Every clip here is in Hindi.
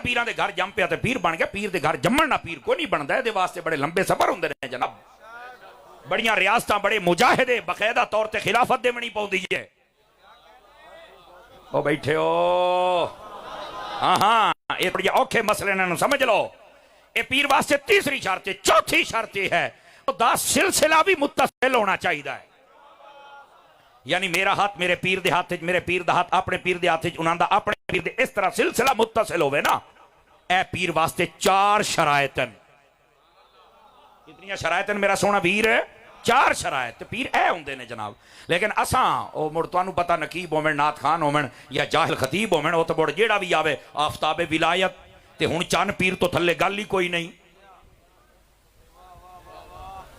पीरां दे घर जम पिया ते पीर बन गया। पीर दे घर जम्मण ना पीर कोई नहीं बनता। ये वास्ते बड़े लंबे सफर होंदे ने जनाब, बड़ियां रियासतां, बड़े मुजाहिदे बकायदा तौर ते खिलाफत देवनी पौंदी है। ओ बैठे हो, हाँ हाँ, ये बड़े औखे मसले इन्हां समझ लो। ये पीर वास्ते तीसरी शर्त है। चौथी शर्त है दा सिलसिला भी मुत्तसिल होना चाहिए। यानी मेरा हाथ मेरे पीर दे हाथ, मेरे पीर दा हाथ अपने पीर दे हाथ, उन्हां दा अपने पीर दे, इस तरह सिलसिला मुत्तसिल होवे ना। ए पीर वास्ते चार शरायतन। कितनी शरायतन मेरा सोना वीर है? चार शरायत पीर ए होंदे ने जनाब। लेकिन असां ओ मुड़ तुहानू पता नकीब होवन, नाथ खान होवन या जाहिल खतीब होवन, ओ तो मुड़ जेड़ा भी आवे आफताबे विलायत ते हुण चन पीर तो थल्ले गल ही कोई नहीं।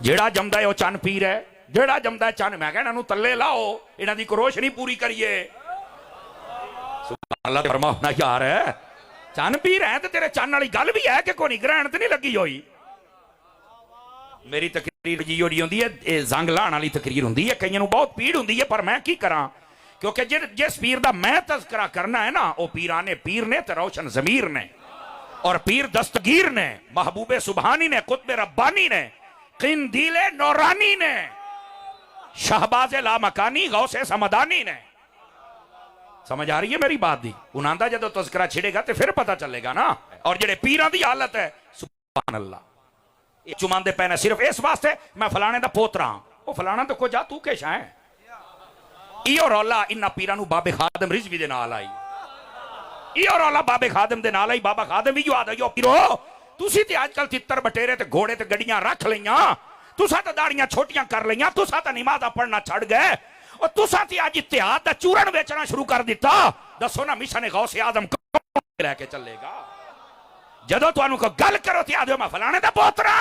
जेड़ा जमदा है ओ चन पीर है, जेड़ा जमदा है चन। मैं कहना तले लाओ, इन्हां दी रोशनी पूरी करिए। सुभान अल्लाह फरमाओ ना यार, चन पीर है तो तेरे चन वाली गल भी है कि कोई ग्रहण तो नहीं लगी हुई। मेरी तकरीर जी होती है, जंग लाने वाली तकरीर होती है, कईयों को बहुत पीड़ होती है, पर मैं की करा, क्योंकि जिस पीर का मैं तस्करा करना है ना, वो पीराने पीर ने तो रोशन जमीर ने, और पीर दस्तगीर ने, महबूबे सुबहानी ने, कुतबे रब्बानी ने, किंदीले नौरानी ने, शहबाजे लामकानी, गौसे समदानी ने। समझ आ रही है मेरी बात दी? उन्हां जो तस्करा छिड़ेगा तो फिर पता चलेगा ना। और जेडे पीरां दी हालत है, सुभान अल्लाह, चुमांदे पैने सिर्फ इस वास्ते मैं फलाने दा पोतरा। वो फलाना तो को जा तू के शा है। इो रौला इन्ना पीरां नू बाबे खादम रिजवी दे नाल आई। इो रौला बाबे खादम दे नाल आई। बाबा खादम भी याद आई, पीरो तुसी ते आजकल तितर बटेरे ते घोड़े ते गड्डियां रख लईयां, तुसा तो दाड़ियां छोटियां कर लईयां, तुसा तो नमाज़ां पढ़ना छड़ गए, और तुसा ते अज इत्तेहाद दा चूरन बेचना शुरू कर दिता। दसो ना मिशन गौसे आजम कौन लेके चलेगा? जदों तुहानू कोई गल करो ते आदो मैं फलाने दा पोतरा।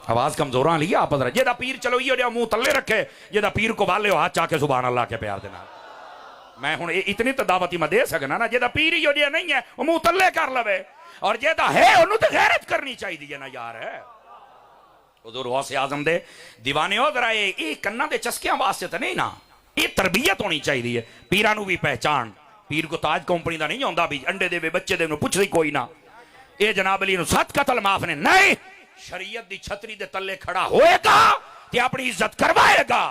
आवाज कमजोर आ ली आप जेदा पीर चलो इो मुंह तले रखे, जेदा पीर को वाले हो हाथ चाके सुभान अल्लाह के प्यार देना। मैं हुण इतनी तो दावत ही मैं दे सकना ना, जेदा पीर ही जिहा नहीं है वो मुंह तले कर लवे, और जेदा है उन्होंने तो गैरत करनी चाहिए ना यार। हुज़ूर गौसे आज़म दे दीवाने हो जरा, ये कन्ना दे चस्कियां वास्ते तो नहीं ना, ये तरबियत होनी चाहिए। पीरां नू भी पहचान। पीर को ताज कंपनी का नहीं आंदा भी अंडे देवे बच्चे दे पुछदी कोई ना। ये जनाब अली 7 कतल माफ ने नहीं, शरीयत दी छतरी दे तले खड़ा होएगा ते अपनी इज्जत करवाएगा।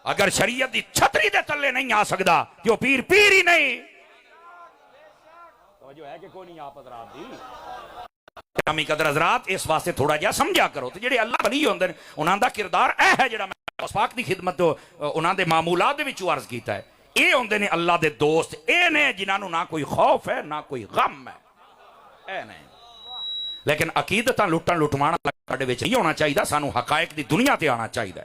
अगर शरीयत दी छतरी दे तले नहीं आ सकता तो पीर पीर ही नहीं। तो जो है कि कोई नहीं आप हज़रात दी कदर हज़रात, इस वास्ते थोड़ा जिहा समझा करो। तो जेडे अल्लाह वली होंदे ने उन्हां दा किरदार ऐ है, जेड़ा मैं उस पाक दी खिदमत उन्हां दे मामूलात दे विच अर्ज कीता है। ये होंदे ने अल्लाह दे दोस्त, ये ने जिन्हां ना कोई खौफ है ना कोई गम है, ऐ नहीं। लेकिन अकीदतां लुटण लुटवाना साडे विच नहीं होना चाहिए, सानू हकायक दी दुनिया ते आना चाहिए।